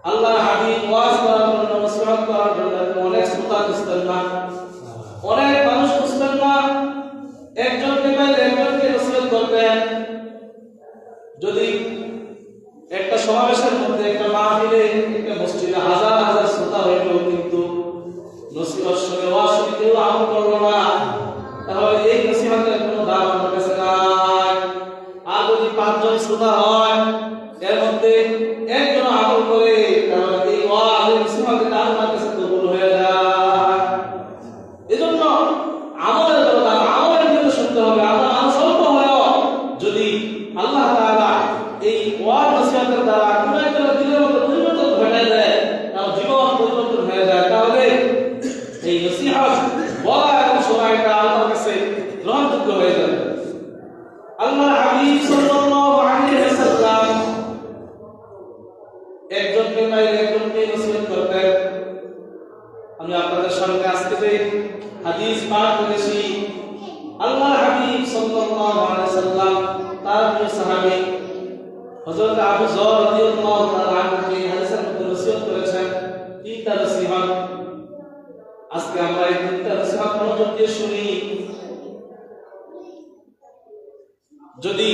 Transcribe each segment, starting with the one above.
আল্লাহ হাবিব ওয়াজ করার জন্য, নসিহত করার জন্য অনেক শ্রোতা খুঁজতেন না, অনেক মানুষ খুঁজতেন না। একজনকে পাইলে একজনকে নসিহত করতেন। যদি একটা সমাবেশের মধ্যে, একটা মাহফিলে, একটা মসজিদে হাজার হাজার শ্রোতা হইলেও কিন্তু নসিহত শুনে ওয়াজ শুনে কেউ আমল করলো না, তাহলে এই নসিহতের কোনো দাম আমার কাছে নাই। আর যদি 5 জন শ্রোতা হয়, এর মধ্যে একজন আমল করে, তাহলে এই ওয়াজ নসিহতের দাম আমার কাছে কবুল হয়ে যায়। এজন্য আমলের দরকার, আমলের কিন্তু শুনতে হবে। আমরা মানুষ অল্প হলেও যদি আল্লাহ তাআলা এই ওয়াজ নসিহতের দ্বারা কোনো একজনের দিলের মধ্যে পরিবর্তন ঘটে যায়, তার জীবন পরিবর্তন হয়ে যায়, তাহলে এই নসিহত বলা এবং শোনাটা আল্লাহর কাছে গ্রহণযোগ্য হয়ে যাবে। আল্লাহ হাবিব সাল্লাল্লাহু আলাইহি ওয়াসাল্লাম একজনকে পাইলে একজনকে নসিহত করতেন। আমি আপনাদের সামনে আজকে যে হাদিস পাঠ করেছি, আল্লাহ হাবিব সাল্লাল্লাহু আলাইহি ওয়াসাল্লাম তার প্রিয় সাহাবী হযরত আবু যর রাদিয়াল্লাহু তাআলা আনহুকে হাদিসের মধ্যে নসিহত করেছেন 3টা নসিহত। আজকে আমরা এই 3টা নসিহত মনোযোগ দিয়ে শুনি। যদি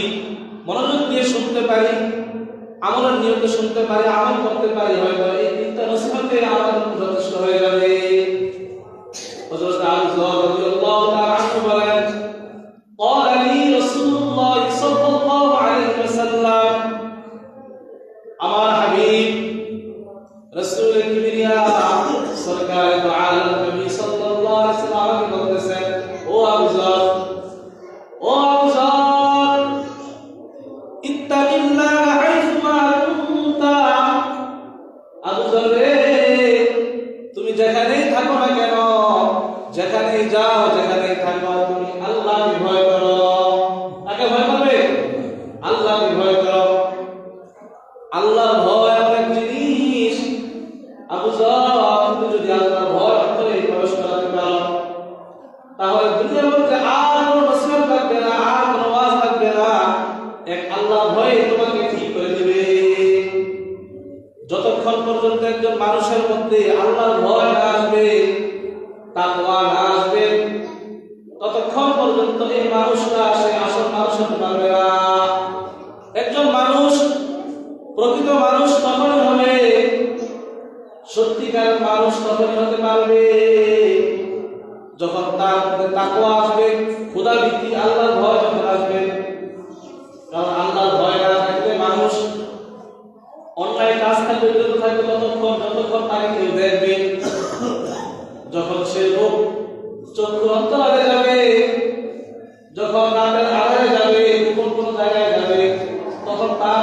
মনোযোগ দিয়ে শুনতে পারি, আমলের নিয়তে শুনতে পারি, আমল করতে পারি, হয়তো এই 3টা নসিহতে আমাদের যথেষ্ট হয়ে যাবে। হযরত আবু যর রাদিয়াল্লাহু তাআলা আনহু বলেন, قال لي رسول الله صلى الله عليه وسلم, আমার হাবিব রাসূল কিবরিয়া সরকার দু আলম নবী সাল্লাল্লাহু আলাইহি ওয়াসাল্লাম আমাকে বলতেছেন, ও আবু যর, ও আবু যর, ইত্তাকিল্লাহ হাইথুমা কুনতা। আবু যর রে, তুমি যেখানেই থাকো না কেন, যেখানেই যাও, যেখানেই থাকো, তুমি আল্লাহকে ভয় করো। তাকে ভয় করবে? আল্লাহকে ভয় করো। আল্লাহর ভয় অনেক জিনিস। আবু যর, তুমি যদি আল্লাহর ভয় অন্তরে প্রবেশ করাতে পারো, তাহলে দুনিয়ার মধ্যে আর কোনো নসিহত থাকবে না, আর কোনো ওয়াজ থাকবে না। এক আল্লাহর ভয় তোমাকে ঠিক করে দিবে। যতক্ষণ পর্যন্ত একজন মানুষের মধ্যে আল্লাহর ভয় না আসবে, তাকওয়া না আসবে, ততক্ষণ পর্যন্ত এই মানুষটা সে আসল মানুষ হতে পারবে না। একজন মানুষ প্রকৃত মানুষ তখনই হবে, সত্যিকার মানুষ তখনই হতে পারবে যখন তার মধ্যে তাকওয়া আসবে, খোদাভীতি, আল্লাহর ভয় যখন আসবে। কারণ আল্লাহর ভয় না থাকলে মানুষ অন্যায় কাজ থাকবে, বিরত থাকবে যতক্ষণ তাকে কেউ দেখবে। যখন সে লোক চক্ষু অন্তরালে যাবে, যখন নামের আড়ালে যাবে, কোন জায়গায় যাবে, তখন তার